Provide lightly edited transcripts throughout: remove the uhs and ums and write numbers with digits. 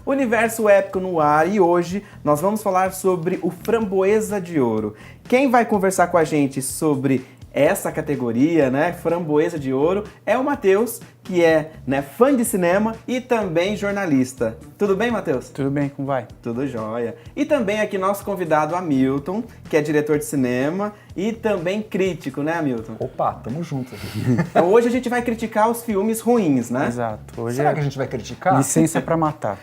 Universo Épico no ar e hoje nós vamos falar sobre o Framboesa de Ouro. Quem vai conversar com a gente sobre essa categoria, né, Framboesa de Ouro, é o Matheus, que é, fã de cinema e também jornalista. Tudo bem, Matheus? Tudo bem, como vai? Tudo jóia. E também aqui nosso convidado Hamilton, que é diretor de cinema e também crítico, né, Hamilton? Opa, tamo junto. Então hoje a gente vai criticar os filmes ruins, né? Exato. Hoje Será que a gente vai criticar? Licença pra matar.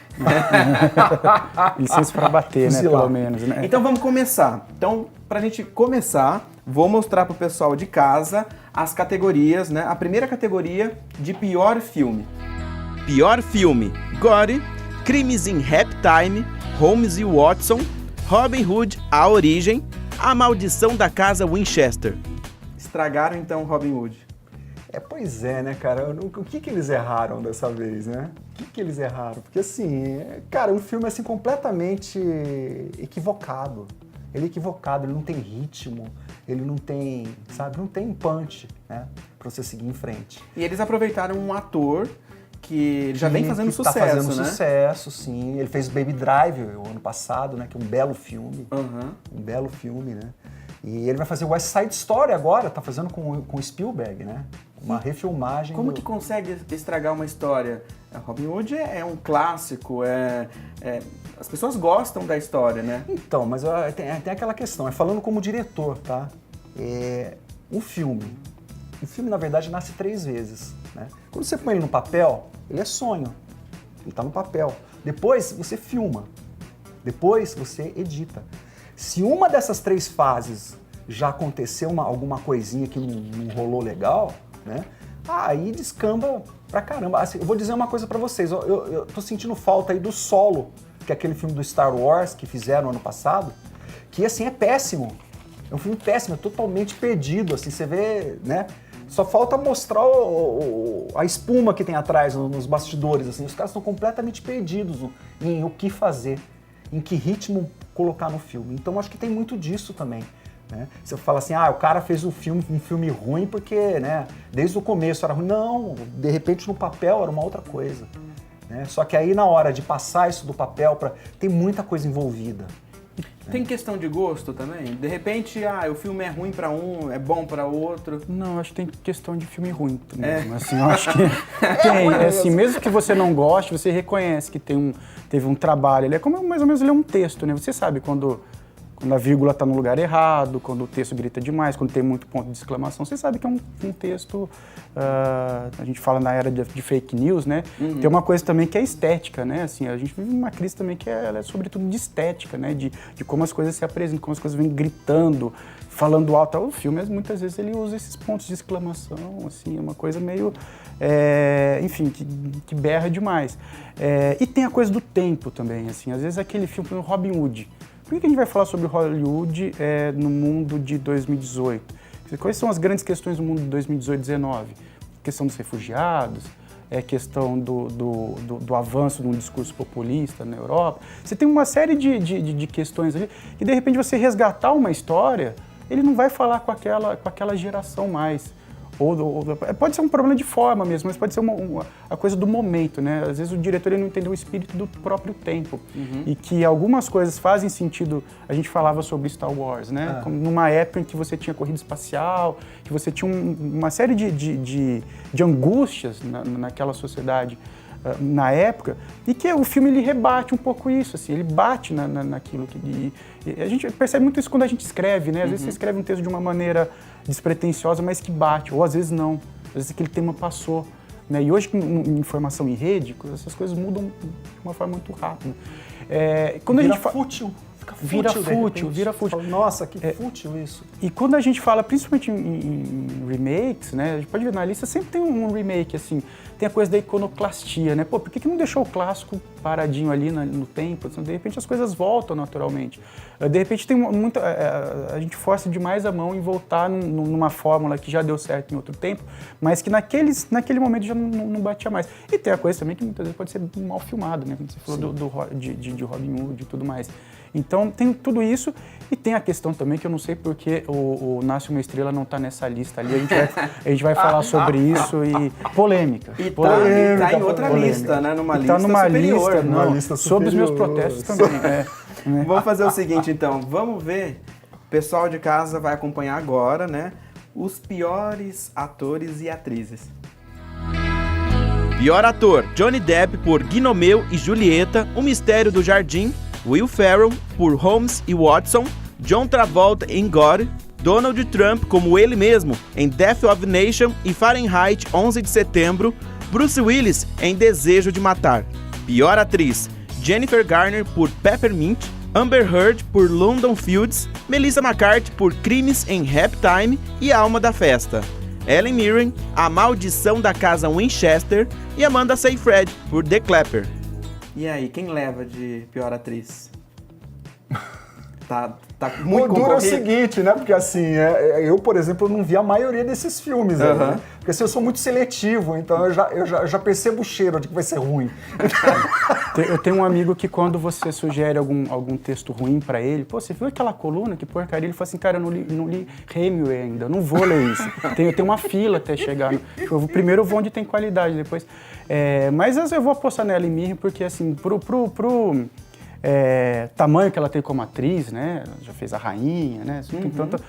Licença pra bater, né, pelo menos, né? Então vamos começar. Então, pra gente começar, vou mostrar pro pessoal de casa as categorias, né? A primeira categoria de pior filme. Pior filme: Gore, Crimes in Rap Time, Holmes e Watson, Robin Hood, A Origem, A Maldição da Casa Winchester. Estragaram então Robin Hood. Pois é, né, cara? O que eles erraram dessa vez, né? O que eles erraram? Porque, assim, cara, um filme, assim, completamente equivocado. Ele é equivocado, ele não tem ritmo, ele não tem, sabe, não tem punch, né, pra você seguir em frente. E eles aproveitaram um ator que já vem fazendo sucesso, tá fazendo né? sucesso, sim. Ele fez Baby Drive o ano passado, né, que é um belo filme. Uhum. Um belo filme, né? E ele vai fazer West Side Story agora, tá fazendo com Spielberg, né? Uma refilmagem. Como que consegue estragar uma história? Robin Hood é um clássico, as pessoas gostam da história, né? Então, mas tem aquela questão, falando como diretor, tá? Um filme, na verdade, nasce 3 vezes, né? Quando você põe ele no papel, ele é sonho, ele tá no papel. Depois você filma, depois você edita. Se uma dessas 3 fases já aconteceu alguma coisinha que não rolou legal, né? Aí descamba pra caramba. Assim, eu vou dizer uma coisa pra vocês, eu tô sentindo falta aí do Solo, que é aquele filme do Star Wars que fizeram ano passado, que assim é péssimo. É um filme péssimo, é totalmente perdido, assim, você vê, né? Só falta mostrar a espuma que tem atrás nos bastidores, assim, os caras estão completamente perdidos em o que fazer, em que ritmo colocar no filme. Então acho que tem muito disso também. Né? Você fala assim, o cara fez um filme ruim porque, né, desde o começo era ruim. Não, de repente no papel era uma outra coisa. Né? Só que aí na hora de passar isso do papel, tem muita coisa envolvida. Tem questão de gosto também? De repente, o filme é ruim pra um, é bom pra outro. Não, acho que tem questão de filme ruim também. Assim, eu acho que tem, assim, mesmo que você não goste, você reconhece que teve um trabalho. Ele é como, mais ou menos, ele é um texto, né? Você sabe quando a vírgula está no lugar errado, quando o texto grita demais, quando tem muito ponto de exclamação, você sabe que é um texto, a gente fala na era de fake news, né? Uhum. Tem uma coisa também que é estética, né? Assim, a gente vive uma crise também que ela é sobretudo de estética, né? De como as coisas se apresentam, como as coisas vêm gritando, falando alto. O filme, muitas vezes, ele usa esses pontos de exclamação, assim, é uma coisa meio, enfim, que berra demais. E tem a coisa do tempo também, assim, às vezes aquele filme, por exemplo, Robin Hood. Por que a gente vai falar sobre Hollywood no mundo de 2018? Quais são as grandes questões do mundo de 2018-19? Questão dos refugiados, questão do avanço de um discurso populista na Europa. Você tem uma série de questões ali que, de repente, você resgatar uma história, ele não vai falar com aquela geração mais. Pode ser um problema de forma mesmo, mas pode ser a coisa do momento, né? Às vezes o diretor ele não entendeu o espírito do próprio tempo. Uhum. E que algumas coisas fazem sentido. A gente falava sobre Star Wars, né? Como numa época em que você tinha corrida espacial, que você tinha uma série de angústias naquela sociedade na época, e que o filme ele rebate um pouco isso, assim, ele bate naquilo que... a gente percebe muito isso quando a gente escreve, né? Às vezes você escreve um texto de uma maneira despretensiosa, mas que bate, ou às vezes não, às vezes aquele tema passou, né? E hoje com informação em rede, essas coisas mudam de uma forma muito rápida. Quando Vira a gente fútil. Vira fútil. Fala, nossa, que fútil isso. E quando a gente fala, principalmente em remakes, né? A gente pode ver na lista, sempre tem um remake, assim, tem a coisa da iconoclastia, né? Pô, por que não deixou o clássico paradinho ali no tempo? De repente as coisas voltam naturalmente. De repente tem muita... A gente força demais a mão em voltar numa fórmula que já deu certo em outro tempo, mas que naquele momento já não batia mais. E tem a coisa também que muitas vezes pode ser mal filmado, né? Como você falou de Robin Hood e tudo mais. Então tem tudo isso e tem a questão também que eu não sei porque o Nasce Uma Estrela não está nessa lista ali, a gente vai falar sobre isso e polêmica. E E tá em outra polêmica. lista, né? Numa E lista tá numa superior. lista, numa não, lista sob os meus superior. protestos também. Vamos fazer o seguinte, então. Vamos ver. O pessoal de casa vai acompanhar agora, né? Os piores atores e atrizes. Pior ator: Johnny Depp por Gnomeu e Julieta, O Mistério do Jardim. Will Ferrell por Holmes e Watson. John Travolta em Gore. Donald Trump como ele mesmo em Death of a Nation e Fahrenheit 11 de setembro. Bruce Willis em Desejo de Matar. Pior atriz: Jennifer Garner por Peppermint. Amber Heard por London Fields, Melissa McCarthy por Crimes em Halftime e Alma da Festa, Helen Mirren, A Maldição da Casa Winchester e Amanda Seyfried por The Clapper. E aí, quem leva de pior atriz? Tá muito O duro é o concorrido. seguinte, né? Porque assim, eu, por exemplo, não vi a maioria desses filmes, aí, né? Porque assim, eu sou muito seletivo, então eu já percebo o cheiro de que vai ser ruim. Eu tenho um amigo que quando você sugere algum texto ruim pra ele, pô, você viu aquela coluna, que porcaria? Ele fala assim, cara, eu não li Hemingway ainda, eu não vou ler isso. Eu tenho uma fila até chegar. Primeiro eu vou onde tem qualidade, depois... mas eu vou apostar nela em Mirren, porque assim, pro tamanho que ela tem como atriz, né? Ela já fez a Rainha, né? Tem tanto,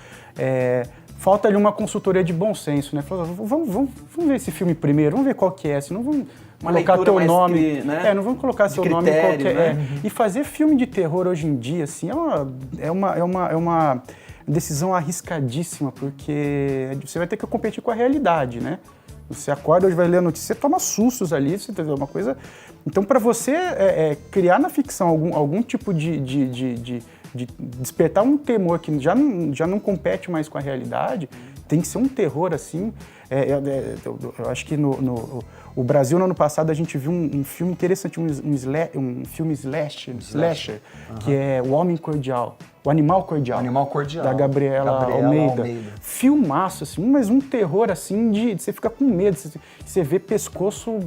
falta ali uma consultoria de bom senso, né? Vamos ver esse filme primeiro, vamos ver qual que é, senão vamos colocar teu nome, né? Não vamos colocar seu nome em qualquer. Né? E fazer filme de terror hoje em dia, assim, é uma decisão arriscadíssima, porque você vai ter que competir com a realidade, né? Você acorda, hoje vai ler a notícia, você toma sustos ali, você entendeu? Uma coisa... Então, para você criar na ficção algum tipo de despertar um temor que já não compete mais com a realidade, tem que ser um terror assim. Eu acho que o Brasil, no ano passado, a gente viu um filme interessante, um filme slasher, que é O Homem Cordial. O Animal Cordial. Animal Cordial. Da Gabriela Almeida. Filmaço, assim, mas um terror, assim, de você fica com medo. Você vê pescoço,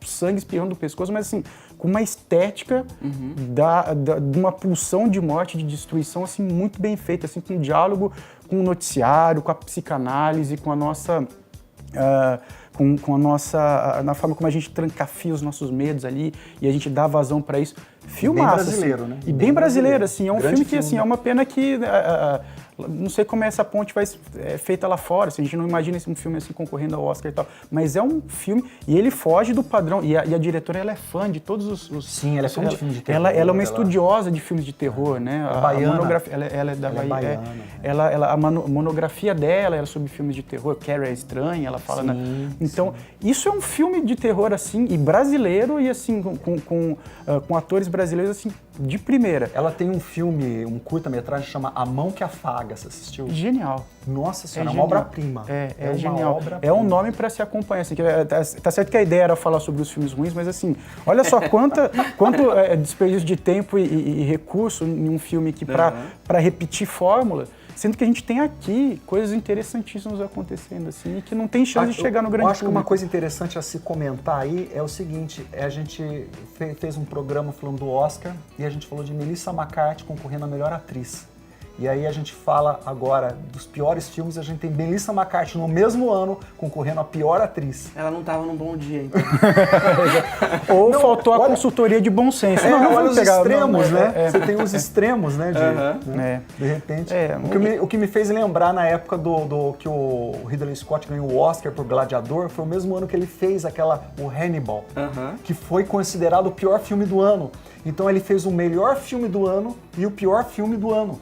sangue espirrando do pescoço, mas, assim, com uma estética de uma pulsão de morte, de destruição, assim, muito bem feita, assim, com um diálogo com o noticiário, com a psicanálise, com a nossa... na forma como a gente trancafia os nossos medos ali e a gente dá vazão para isso. Filmaço, bem brasileiro, assim, né? E bem brasileiro, assim. É um Grande filme que, filme. assim, é uma pena que... não sei como essa ponte vai ser feita lá fora, assim, a gente não imagina um filme assim concorrendo ao Oscar e tal, mas é um filme e ele foge do padrão, e a diretora, ela é fã de todos os... Sim, ela é fã de filme de terror. Ela é uma estudiosa de filmes de terror, né? Baiana. Monografia, ela é da Bahia. Baiana. A monografia dela era sobre filmes de terror, Carrie é Estranha, ela fala... Então, isso é um filme de terror, assim, e brasileiro, e assim, com atores brasileiros, assim, de primeira. Ela tem um filme, um curta-metragem que chama A Mão que Afaga, você assistiu? Genial. Nossa senhora, é genial. uma obra-prima. É uma genial. obra-prima. É um nome para se acompanhar. Assim, tá certo que a ideia era falar sobre os filmes ruins, mas assim, olha só quanto desperdício de tempo e recurso em um filme que para repetir fórmula, sendo que a gente tem aqui coisas interessantíssimas acontecendo, assim, e que não tem chance de chegar no grande Eu acho que público. uma coisa interessante a se comentar aí é o seguinte, a gente fez um programa falando do Oscar e a gente falou de Melissa McCarthy concorrendo a melhor atriz. E aí a gente fala agora dos piores filmes, a gente tem Melissa McCarthy no mesmo ano concorrendo a pior atriz. Ela não tava num bom dia, então. Ou faltou a consultoria de bom senso. Olha os extremos, né? Você tem os extremos, né? De repente. O que me fez lembrar na época do que o Ridley Scott ganhou o Oscar por Gladiador, foi o mesmo ano que ele fez o Hannibal, que foi considerado o pior filme do ano. Então ele fez o melhor filme do ano e o pior filme do ano.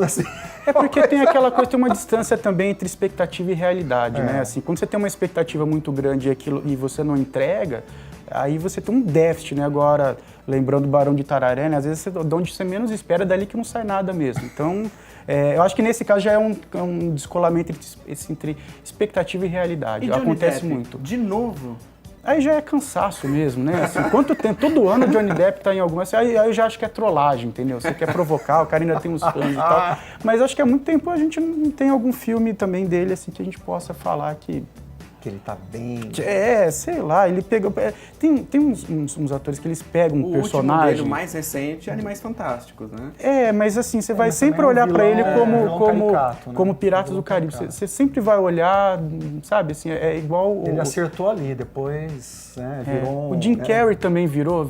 Assim, é porque tem aquela coisa, tem uma distância também entre expectativa e realidade, né? Assim, quando você tem uma expectativa muito grande e você não entrega, aí você tem um déficit, né? Agora, lembrando o Barão de Tararé, né? Às vezes de onde você menos espera, é dali que não sai nada mesmo. Então, eu acho que nesse caso já é um descolamento entre expectativa e realidade. Acontece muito. De novo? Aí já é cansaço mesmo, né? Assim, quanto tempo? Todo ano o Johnny Depp tá em alguma... Aí eu já acho que é trollagem, entendeu? Você quer provocar, o cara ainda tem uns fãs e tal. Mas acho que há muito tempo a gente não tem algum filme também dele, assim, que a gente possa falar que que ele tá bem... Sei lá, ele pega... Tem uns atores que eles pegam um personagem... O último dele, o mais recente, Animais Fantásticos, né? Mas assim, você vai mas sempre também é um olhar pra ele vilão, caricato, né? como Piratas do Caribe. Você sempre vai olhar, sabe, assim, é igual... Ele acertou ali, depois virou... O Jim Carrey também virou,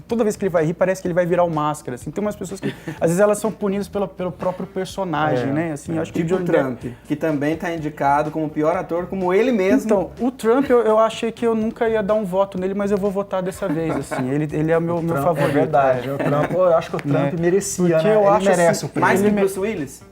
toda vez que ele vai rir, parece que ele vai virar o Máscara, assim. Tem umas pessoas que, às vezes, elas são punidas pelo próprio personagem, né? Assim, acho que tipo o Trump, que também tá indicado como pior ator, como ele mesmo. Então, o Trump, eu achei que eu nunca ia dar um voto nele, mas eu vou votar dessa vez, assim. Ele é o meu favorito. É verdade, o Trump, eu acho que o Trump merecia, porque né? eu Ele acho merece assim, o prêmio. Mais que Bruce Willis?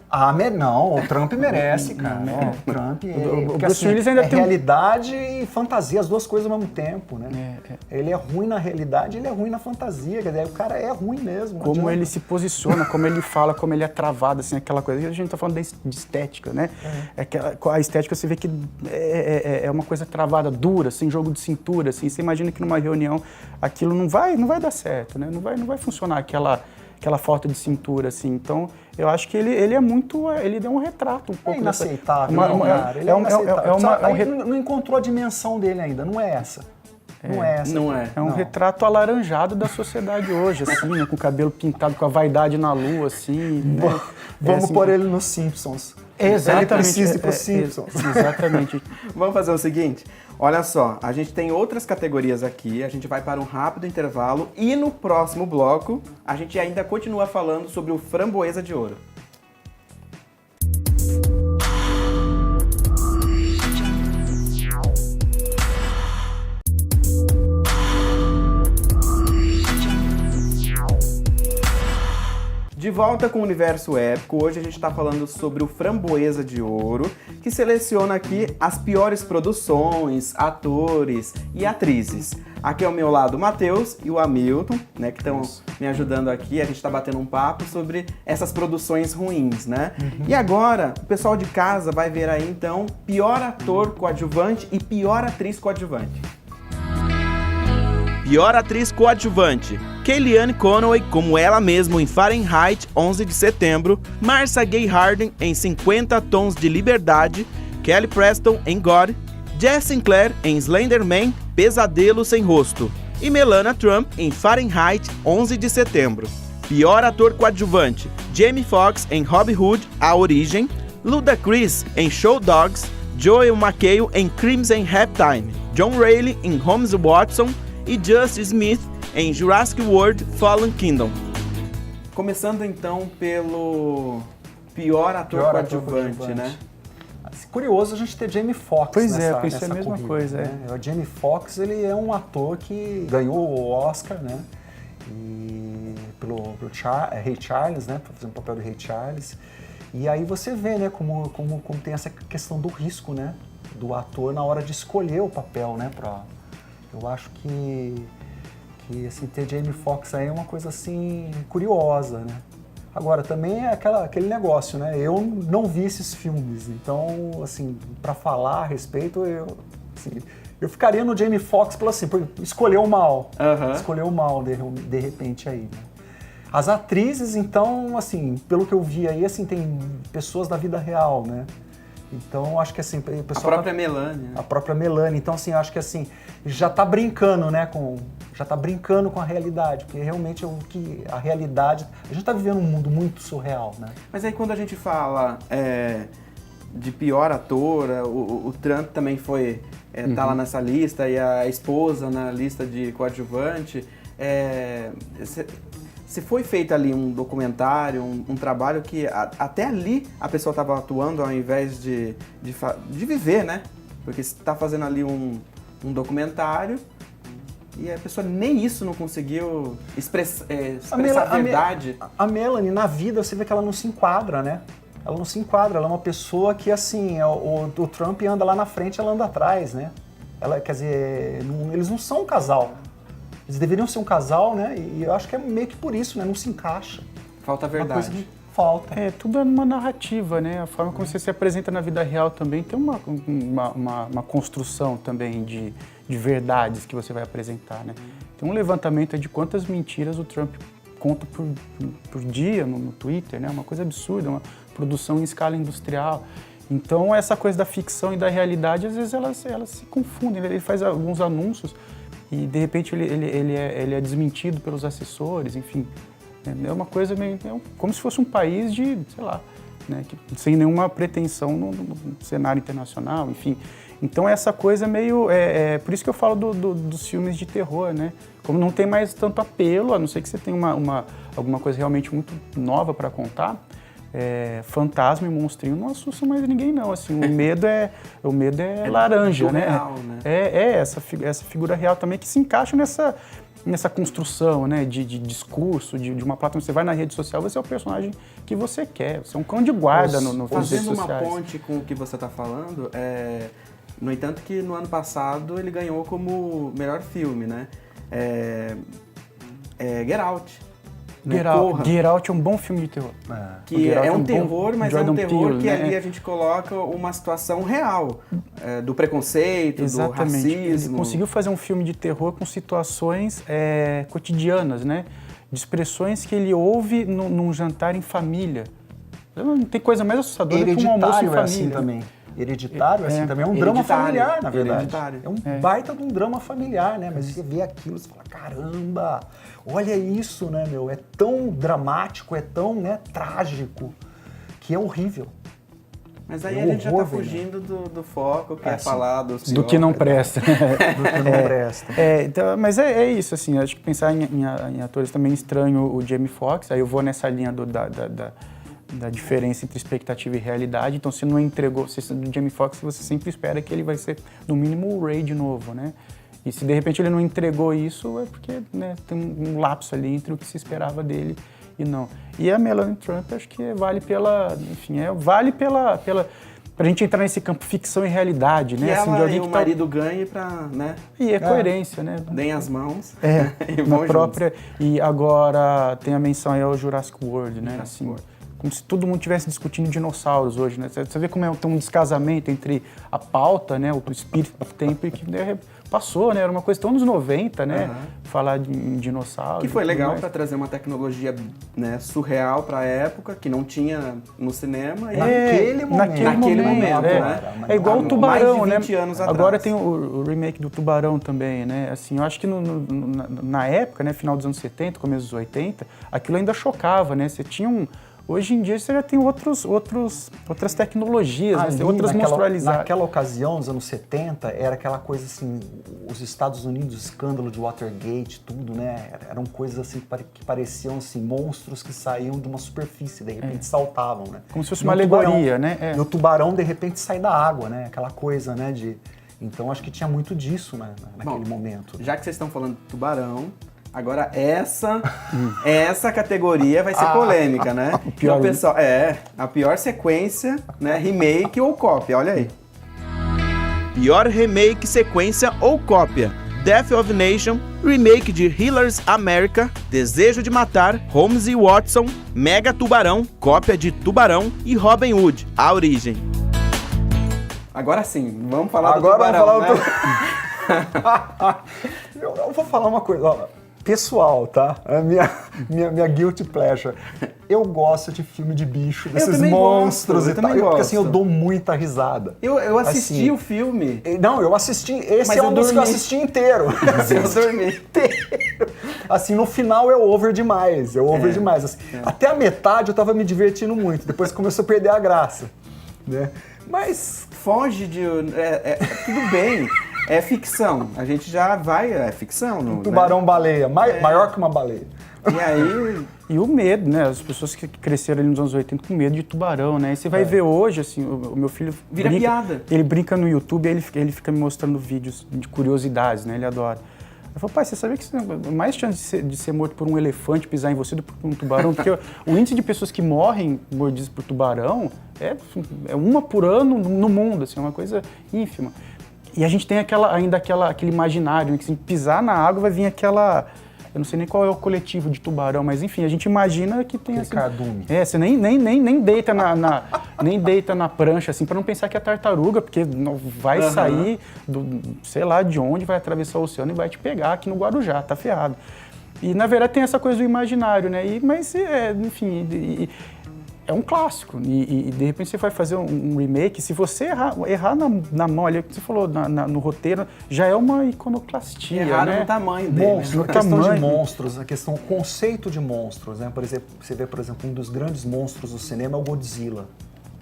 Não, o Trump merece, cara. O Trump o Bruce Willis ainda tem realidade e fantasia, as duas coisas ao mesmo tempo, né? Ele é ruim na realidade, ele é ruim na fantasia, quer dizer, o cara é ruim mesmo. Como ele se posiciona, como ele fala, como ele é travado, assim, aquela coisa. A gente tá falando de estética, né? A estética, você vê que é uma coisa travada, dura, assim, jogo de cintura, assim. Você imagina que numa reunião aquilo não vai dar certo, né? Não vai funcionar aquela falta de cintura, assim. Então, eu acho que ele é muito... Ele deu um retrato um pouco... É inaceitável, cara. Ele é inaceitável. Não encontrou a dimensão dele ainda, não é essa. Não é essa. Não é. É um retrato alaranjado da sociedade hoje, assim, né? Com o cabelo pintado, com a vaidade na lua, assim, né? Vamos assim, pôr ele nos Simpsons. Exatamente. Ele precisa ir pros Simpsons. Exatamente. Vamos fazer o seguinte? Olha só, a gente tem outras categorias aqui, a gente vai para um rápido intervalo e no próximo bloco a gente ainda continua falando sobre o Framboesa de Ouro. De volta com o Universo Épico, hoje a gente está falando sobre o Framboesa de Ouro, que seleciona aqui as piores produções, atores e atrizes. Aqui ao meu lado o Matheus e o Hamilton, né, que estão me ajudando aqui, a gente está batendo um papo sobre essas produções ruins, né? E agora, o pessoal de casa vai ver aí então pior ator coadjuvante e pior atriz coadjuvante. Pior atriz coadjuvante: Kellyanne Conway, como ela mesma em Fahrenheit 11 de setembro, Marcia Gay Harden em 50 Tons de Liberdade, Kelly Preston em Gore, Jess Sinclair em Slender Man, Pesadelo Sem Rosto e Melania Trump em Fahrenheit 11 de setembro. Pior ator coadjuvante: Jamie Foxx em Robin Hood, A Origem, Ludacris em Show Dogs, Joel McHale em Crimson Halftime, John Reilly em Holmes Watson e Just Smith em Jurassic World Fallen Kingdom. Começando então pelo pior ator coadjuvante, né? Curioso a gente ter Jamie Foxx Pois nessa, eu pensei nessa a mesma corrida, coisa, né? O Jamie Foxx, ele é um ator que ganhou o Oscar, né? E pelo Ray Charles, né? Fazendo o papel do Ray Charles. E aí você vê, né, como tem essa questão do risco, né? Do ator na hora de escolher o papel, né? Eu acho que assim, ter Jamie Foxx aí é uma coisa assim curiosa, né? Agora, também é aquele negócio, né? Eu não vi esses filmes, então, assim, para falar a respeito, eu ficaria no Jamie Foxx por escolher o mal. Escolher o mal, de repente, aí, né? As atrizes, então, assim, pelo que eu vi aí, assim, tem pessoas da vida real, né? Então, acho que assim... O pessoal a própria Melania. A própria Melania. Então, assim, acho que assim, já tá brincando, né, já tá brincando com a realidade, porque realmente a realidade... A gente tá vivendo um mundo muito surreal, né? Mas aí quando a gente fala de pior ator, o Trump também foi... tá lá nessa lista, e a esposa na lista de coadjuvante. Se foi feito ali um documentário, um trabalho que até ali a pessoa estava atuando ao invés de viver, né? Porque você está fazendo ali um documentário e a pessoa nem isso não conseguiu expressar a verdade. A Melanie, na vida, você vê que ela não se enquadra, né? Ela não se enquadra, ela é uma pessoa que, assim, o Trump anda lá na frente, ela anda atrás, né? Quer dizer, eles não são um casal. Eles deveriam ser um casal, né? E eu acho que é meio que por isso, né? Não se encaixa. Falta a verdade. Uma coisa que falta. Tudo é uma narrativa, né? A forma como você se apresenta na vida real também tem uma construção também de verdades que você vai apresentar, né? Tem um levantamento de quantas mentiras o Trump conta por dia no Twitter, né? Uma coisa absurda, uma produção em escala industrial. Então, essa coisa da ficção e da realidade, às vezes elas se confundem. Ele faz alguns anúncios e, de repente, ele é desmentido pelos assessores, enfim. É uma coisa meio... como se fosse um país de, sei lá, né, sem nenhuma pretensão no cenário internacional, enfim. Então, essa coisa meio... por isso que eu falo dos filmes de terror, né? Como não tem mais tanto apelo, a não ser que você tenha alguma coisa realmente muito nova para contar, fantasma e monstrinho não assustam mais ninguém, não. Assim, o medo é laranja, né? Real, né? Essa figura real também que se encaixa nessa construção, né, de discurso, de uma plataforma. Você vai na rede social, você é o personagem que você quer. Você é um cão de guarda nas redes sociais. Fazendo uma ponte com o que você está falando, no entanto que no ano passado ele ganhou como melhor filme, né? Get Out. Get Out é um bom filme de terror. Que é um terror, mas Jordan é um terror Peele, que né? ali a gente coloca uma situação real, do preconceito, Exatamente. do racismo. Ele conseguiu fazer um filme de terror com situações cotidianas, né? De expressões que ele ouve num jantar em família. Não tem coisa mais assustadora que um almoço em família. É assim também. Hereditário, assim, também é um drama familiar, na verdade. É um baita de um drama familiar, né? Mas você vê aquilo, você fala, caramba, olha isso, né, meu? É tão dramático, é tão, né, trágico, que é horrível. Mas aí a gente já tá fugindo do foco, que é falar do que não presta. Do que não presta. Então, mas é isso, assim, acho que pensar em atores também estranho o Jamie Foxx, aí eu vou nessa linha da diferença entre expectativa e realidade. Então, se não entregou, do Jamie Foxx, você sempre espera que ele vai ser, no mínimo, o Ray de novo, né? E se, de repente, ele não entregou isso, é porque, né, tem um lapso ali entre o que se esperava dele e não. E a Melanie Trump, acho que vale pela... Enfim, pra gente entrar nesse campo ficção e realidade, né? Que assim, ela de alguém e que o marido ganhem pra, né? E coerência, né? Deem as mãos e vão na própria... E agora tem a menção aí ao Jurassic World, né? Assim, como se todo mundo estivesse discutindo dinossauros hoje, né? Você vê como tem um descasamento entre a pauta, né? O espírito do tempo, que passou, né? Era uma coisa tão anos 90, né? Falar em dinossauros. Que foi legal para trazer uma tecnologia, né, surreal para a época, que não tinha no cinema. E naquele momento, né? É igual o Tubarão, mais de 20 né? anos atrás. Agora tem o remake do Tubarão também, né? Assim, eu acho que na época, né? Final dos anos 70, começo dos 80, aquilo ainda chocava, né? Você tinha Hoje em dia você já tem outras tecnologias, né? Outras monstrualizadas. Naquela ocasião, nos anos 70, era aquela coisa assim, os Estados Unidos, escândalo de Watergate, tudo, né? Eram coisas assim que pareciam assim, monstros que saíam de uma superfície, de repente saltavam, né? Como se fosse uma alegoria, né? E o tubarão, de repente, sai da água, né? Aquela coisa, né? Então, acho que tinha muito disso, né? Naquele momento. Já que vocês estão falando de tubarão, agora essa categoria vai ser polêmica, né? Então, pessoal, a pior sequência, né? Remake ou cópia, olha aí. Pior remake, sequência ou cópia: Death of Nation, remake de Hiller's America, Desejo de Matar, Holmes e Watson, Mega Tubarão, cópia de Tubarão e Robin Hood, A Origem. Agora sim, vamos falar do Tubarão, né? Eu vou falar uma coisa, ó, pessoal, tá? A minha guilty pleasure. Eu gosto de filme de bicho, desses monstros e tal. Porque assim, eu dou muita risada. Eu assisti assim, o filme. Não, eu assisti. Esse é um dos que eu assisti inteiro. Eu dormi. Inteiro. Assim, no final é over demais. Assim, até a metade eu tava me divertindo muito. Depois começou a perder a graça. Né? Mas. Foge de. Tudo bem. É ficção. A gente já vai. É ficção. Um tubarão-baleia. Maior que uma baleia. E aí. E o medo, né? As pessoas que cresceram ali nos anos 80 com medo de tubarão, né? E você vai ver hoje, assim, o meu filho... Vira piada. Ele brinca no YouTube, ele fica me mostrando vídeos de curiosidades, né? Ele adora. Eu falo, pai, você sabia que você tem mais chance de ser morto por um elefante pisar em você do que por um tubarão? Porque o índice de pessoas que morrem mordidas por tubarão é uma por ano no mundo, assim, é uma coisa ínfima. E a gente tem aquele imaginário, né, que se pisar na água vai vir aquela... Eu não sei nem qual é o coletivo de tubarão, mas enfim, a gente imagina que tem assim... cardume. Você nem deita nem deita na prancha, assim, para não pensar que é tartaruga, porque vai sair sei lá de onde, vai atravessar o oceano e vai te pegar aqui no Guarujá, tá ferrado. E na verdade tem essa coisa do imaginário, né? Enfim... é um clássico. E de repente você vai fazer um remake, se você errar na mão ali, que você falou, no roteiro, já é uma iconoclastia, Errar né? no tamanho dele. Monstro, a questão de monstros, o conceito de monstros, né? Por exemplo, você vê, por exemplo, um dos grandes monstros do cinema é o Godzilla,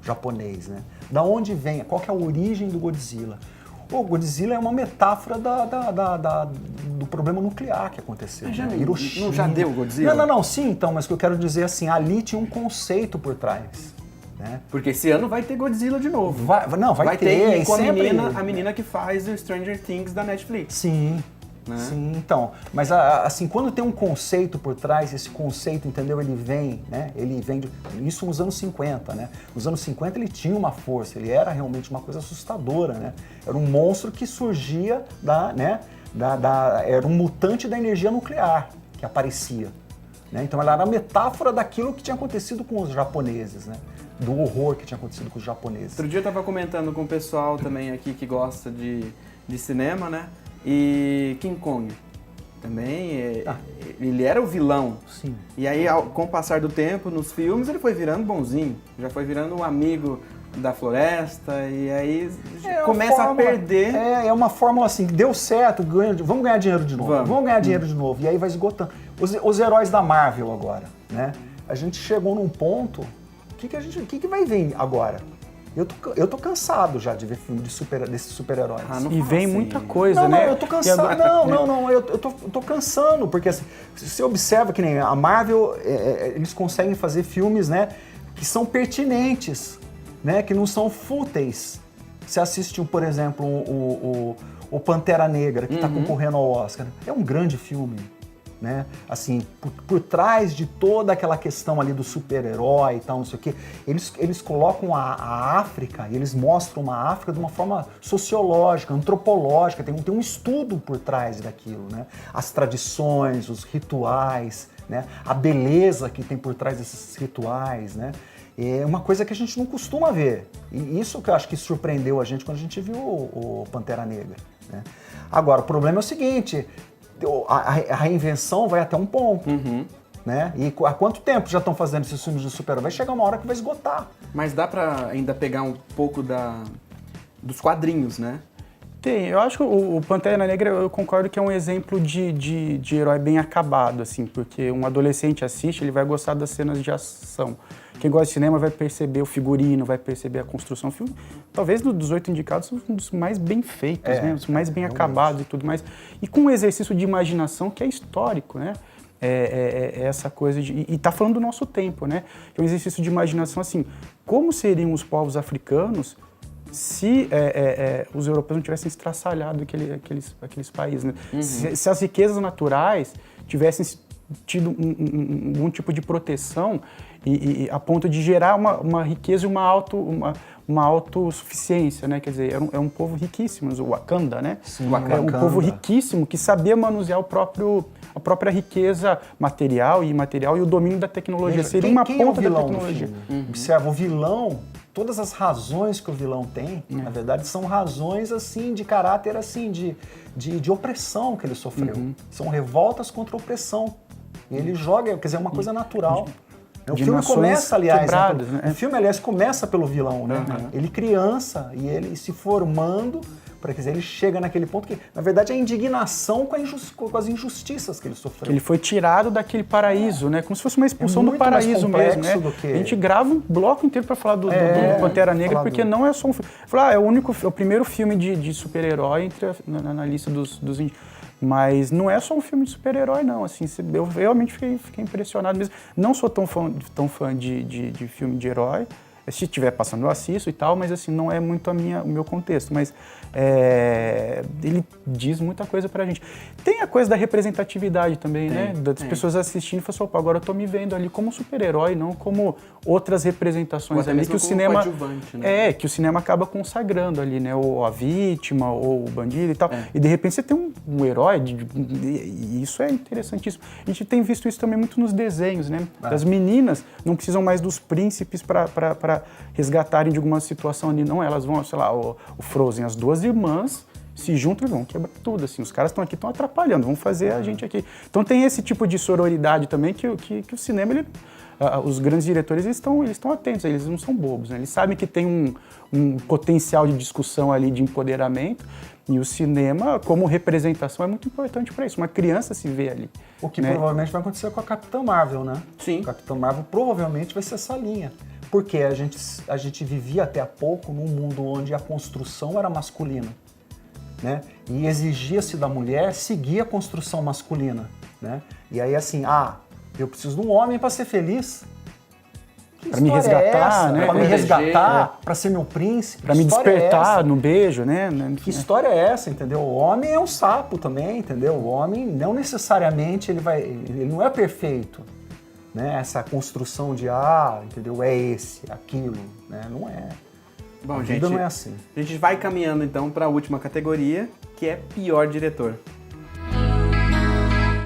japonês, né? Da onde vem, qual que é a origem do Godzilla? O Godzilla é uma metáfora do problema nuclear que aconteceu. Mas Hiroshima. não já deu o Godzilla? Não, sim, então, mas o que eu quero dizer assim, ali tinha um conceito por trás. Né? Porque esse ano vai ter Godzilla de novo. Vai ter. E com sempre... a menina que faz o Stranger Things da Netflix. Sim. Né? Sim, então, mas assim, quando tem um conceito por trás, esse conceito, entendeu, ele vem, né, isso nos anos 50, né, nos anos 50 ele tinha uma força, ele era realmente uma coisa assustadora, né, era um monstro que surgia era um mutante da energia nuclear que aparecia, né, então ela era a metáfora daquilo que tinha acontecido com os japoneses, né, do horror que tinha acontecido com os japoneses. Outro dia eu tava comentando com o pessoal também aqui que gosta de cinema, né? E King Kong também, ele era o vilão. Sim. E aí, com o passar do tempo, nos filmes, ele foi virando bonzinho. Já foi virando um amigo da floresta, e aí começa a perder. É uma fórmula assim, deu certo, vamos ganhar dinheiro de novo. Vamos ganhar dinheiro de novo. E aí vai esgotando. Os heróis da Marvel agora, né? A gente chegou num ponto, o que vai vir agora? Eu tô cansado já de ver filme desses super-heróis. E vem assim. Muita coisa, né? Não, eu tô cansado. Eu tô cansando, porque assim, você observa que nem a Marvel, eles conseguem fazer filmes, né, que são pertinentes, né, que não são fúteis. Você assistiu, por exemplo, o Pantera Negra, que está concorrendo ao Oscar. É um grande filme. Né? Assim, por trás de toda aquela questão ali do super-herói e tal, não sei o quê, eles colocam a África e eles mostram uma África de uma forma sociológica, antropológica, tem um estudo por trás daquilo, né? As tradições, os rituais, né? A beleza que tem por trás desses rituais, né? É uma coisa que a gente não costuma ver. E isso que eu acho que surpreendeu a gente quando a gente viu o Pantera Negra, né? Agora, o problema é o seguinte... A reinvenção vai até um ponto, né? E há quanto tempo já estão fazendo esses filmes de super-herói? Vai chegar uma hora que vai esgotar. Mas dá pra ainda pegar um pouco dos quadrinhos, né? Tem, eu acho que o Pantera Negra, eu concordo que é um exemplo de herói bem acabado, assim, porque um adolescente assiste, ele vai gostar das cenas de ação. Quem gosta de cinema vai perceber o figurino, vai perceber a construção. O filme, talvez dos 8 indicados, um dos mais bem feitos, né? Os mais bem acabados e tudo mais. E com um exercício de imaginação que é histórico, né? Essa coisa de... E tá falando do nosso tempo, né? É um exercício de imaginação, assim, como seriam os povos africanos se os europeus não tivessem estraçalhado aqueles países, né? Se as riquezas naturais tivessem tido algum tipo de proteção e a ponto de gerar uma riqueza e uma autossuficiência, né? Quer dizer, é um povo riquíssimo, o Wakanda, né? Sim, é um povo riquíssimo que sabia manusear a própria riqueza material e imaterial e o domínio da tecnologia. Seria uma ponta da tecnologia. Observa, o vilão, todas as razões que o vilão tem, na verdade, são razões assim de caráter assim de opressão que ele sofreu. São revoltas contra a opressão. E ele joga, quer dizer, é uma coisa natural. O filme começa, aliás, quebradas, né? O filme, aliás, começa pelo vilão, né? Ele criança e ele se formando, para dizer, ele chega naquele ponto que, na verdade, é a indignação com as injustiças que ele sofreu. Ele foi tirado daquele paraíso, né? Como se fosse uma expulsão do paraíso mesmo, né? A gente grava um bloco inteiro para falar do Pantera Negra, porque não é só um filme. É o primeiro filme de super-herói na lista dos mas não é só um filme de super-herói, não. Assim, eu realmente fiquei impressionado mesmo. Não sou tão fã de filme de herói. Se estiver passando, eu assisto e tal, mas assim, não é muito o meu contexto. Mas ele diz muita coisa pra gente. Tem a coisa da representatividade também, né? Das pessoas assistindo e falam assim, opa, agora eu tô me vendo ali como super-herói, não como outras representações ali que o cinema... Né? Que o cinema acaba consagrando ali, né? Ou a vítima, ou o bandido e tal. E de repente você tem um herói, e isso é interessantíssimo. A gente tem visto isso também muito nos desenhos, né? As meninas não precisam mais dos príncipes para resgatarem de alguma situação ali, não, elas vão, sei lá, o Frozen, as duas irmãs se juntam e vão quebrar tudo, assim, os caras estão aqui, estão atrapalhando, vão fazer a gente aqui. Então tem esse tipo de sororidade também que o cinema, ele, os grandes diretores eles estão atentos, eles não são bobos, né? Eles sabem que tem um potencial de discussão ali, de empoderamento, e o cinema, como representação, é muito importante para isso. Uma criança se vê ali. O que provavelmente vai acontecer com a Capitã Marvel, né? Sim. A Capitã Marvel provavelmente vai ser essa linha. Porque a gente vivia até há pouco num mundo onde a construção era masculina, né? E exigia-se da mulher seguir a construção masculina, né? E aí assim, eu preciso de um homem para ser feliz. Para me resgatar, né? Para me resgatar, para ser meu príncipe. Para me despertar no beijo, né? Que história é essa, entendeu? O homem é um sapo também, entendeu? O homem não necessariamente ele não é perfeito, né? Essa construção de entendeu? É esse, aquilo, né? Não é. Bom, a vida não é assim. A gente vai caminhando então para a última categoria, que é pior diretor.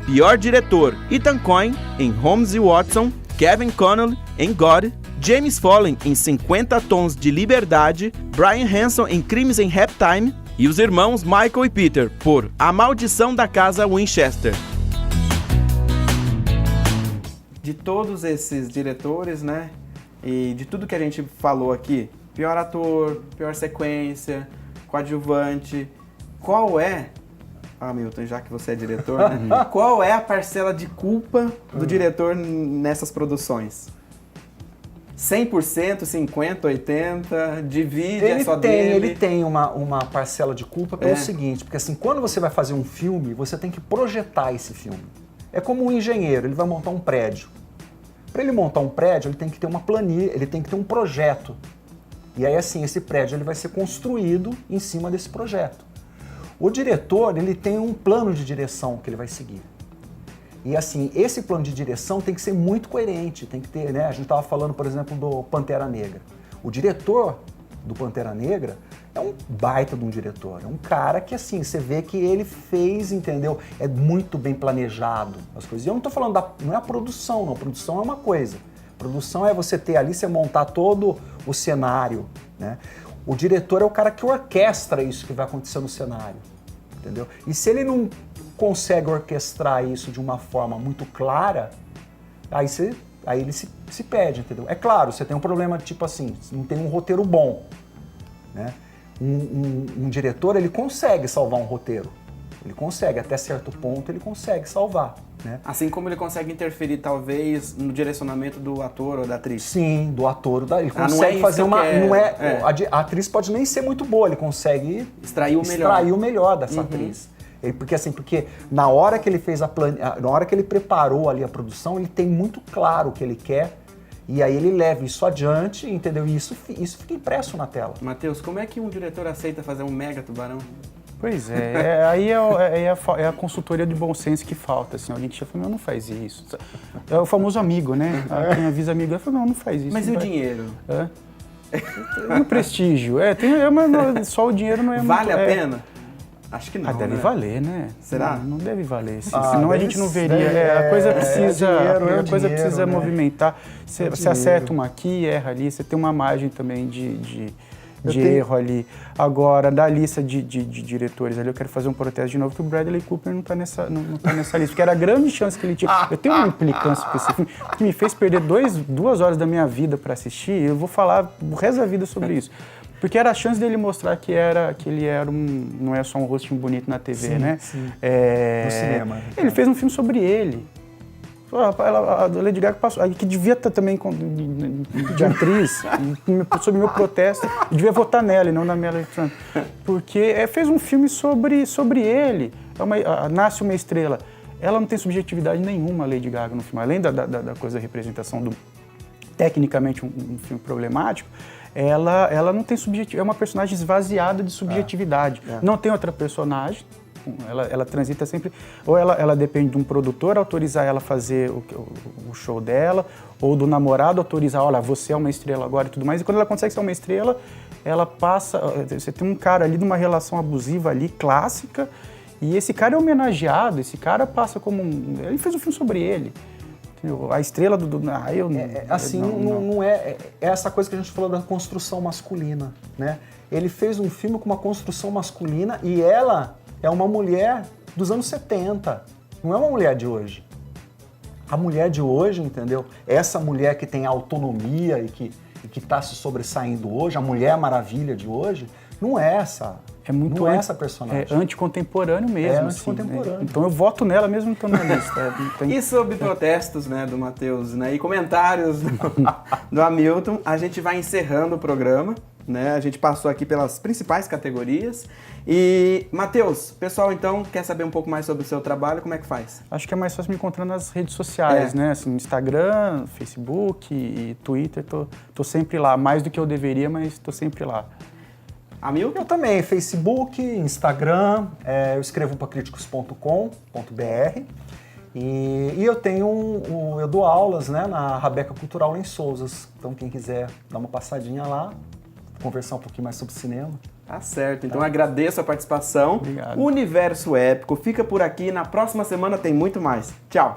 Pior diretor: Ethan Coen em Holmes e Watson, Kevin Connolly em God, James Foley em 50 Tons de Liberdade, Brian Hanson em Crimes em Halftime e os irmãos Michael e Peter por A Maldição da Casa Winchester. De todos esses diretores, né, e de tudo que a gente falou aqui, pior ator, pior sequência, coadjuvante, qual é, Milton, já que você é diretor, né, qual é a parcela de culpa do diretor nessas produções? 100%, 50%, 80%, divide, é só dele? Ele tem uma parcela de culpa pelo seguinte, porque assim, quando você vai fazer um filme, você tem que projetar esse filme. É como um engenheiro, ele vai montar um prédio. Para ele montar um prédio, ele tem que ter uma planilha, ele tem que ter um projeto. E aí assim, esse prédio ele vai ser construído em cima desse projeto. O diretor, ele tem um plano de direção que ele vai seguir. E assim, esse plano de direção tem que ser muito coerente, tem que ter, né? A gente estava falando, por exemplo, do Pantera Negra. O diretor do Pantera Negra é um baita de um diretor, é um cara que assim, você vê que ele fez, entendeu? É muito bem planejado as coisas. E eu não estou falando não é a produção, não. A produção é uma coisa. A produção é você ter ali, você montar todo o cenário, né? O diretor é o cara que orquestra isso que vai acontecer no cenário, entendeu? E se ele não consegue orquestrar isso de uma forma muito clara, aí ele se perde, entendeu? É claro, você tem um problema tipo assim, não tem um roteiro bom, né? Um diretor, ele consegue salvar um roteiro, ele consegue, até certo ponto ele consegue salvar, né? Assim como ele consegue interferir talvez no direcionamento do ator ou da atriz. Sim, do ator, ele consegue não é fazer uma... que Não é, a atriz pode nem ser muito boa, ele consegue extrair o melhor dessa atriz. Porque na hora que ele fez na hora que ele preparou ali a produção, ele tem muito claro o que ele quer e aí ele leva isso adiante, entendeu? E isso fica impresso na tela. Matheus, como é que um diretor aceita fazer um mega tubarão? Pois aí é a consultoria de bom senso que falta, assim, alguém chega e fala, não faz isso. É o famoso amigo, né? Quem avisa amigo, ele fala, não faz isso. Mas e o dinheiro? E o prestígio? Mas só o dinheiro não é vale a pena? Acho que não, deve valer, né? Será? Não deve valer, senão a gente não veria. A coisa precisa movimentar. Você acerta uma aqui, erra ali, você tem uma margem também de erro ali. Agora, da lista de diretores ali, eu quero fazer um protesto de novo, que o Bradley Cooper não tá nessa lista, porque era a grande chance que ele tinha. Eu tenho uma implicância com esse filme, que me fez perder 2 horas da minha vida para assistir, e eu vou falar o resto da vida sobre isso. Porque era a chance dele mostrar que ele era não é só um rostinho bonito na TV, né? Sim. No cinema. Ele fez um filme sobre ele. A Lady Gaga passou, que devia estar também de atriz, sobre meu protesto, eu devia votar nela e não na Melanie Trump. Porque fez um filme sobre ele. Nasce uma estrela. Ela não tem subjetividade nenhuma, a Lady Gaga, no filme. Além da coisa da representação tecnicamente um filme problemático, ela não tem subjetividade, é uma personagem esvaziada de subjetividade. Não tem outra personagem, ela transita sempre, ou ela depende de um produtor autorizar ela a fazer o show dela, ou do namorado autorizar, olha, você é uma estrela agora e tudo mais, e quando ela consegue ser uma estrela, ela passa, você tem um cara ali de uma relação abusiva ali, clássica, e esse cara é homenageado, esse cara passa como ele fez um filme sobre ele. A estrela não é essa coisa que a gente falou da construção masculina, né? Ele fez um filme com uma construção masculina e ela é uma mulher dos anos 70, não é uma mulher de hoje. A mulher de hoje, entendeu? Essa mulher que tem autonomia e que está se sobressaindo hoje, a Mulher Maravilha de hoje, não é essa. Não é essa personagem. É anticontemporâneo mesmo. É anticontemporâneo. Assim, né? Então eu voto nela mesmo estando na lista. E sobre protestos, né, do Matheus, né, e comentários do Hamilton, a gente vai encerrando o programa, né? A gente passou aqui pelas principais categorias. E, Matheus, pessoal, então, quer saber um pouco mais sobre o seu trabalho? Como é que faz? Acho que é mais fácil me encontrar nas redes sociais, né? Assim, Instagram, Facebook e Twitter. Tô sempre lá, mais do que eu deveria, mas tô sempre lá. Hamilton? Eu também, Facebook, Instagram, eu escrevo para críticos.com.br e eu eu dou aulas, né, na Rabeca Cultural em Souzas. Então quem quiser dar uma passadinha lá, conversar um pouquinho mais sobre cinema. Tá certo, então agradeço a participação. Obrigado. O Universo Épico fica por aqui, na próxima semana tem muito mais. Tchau!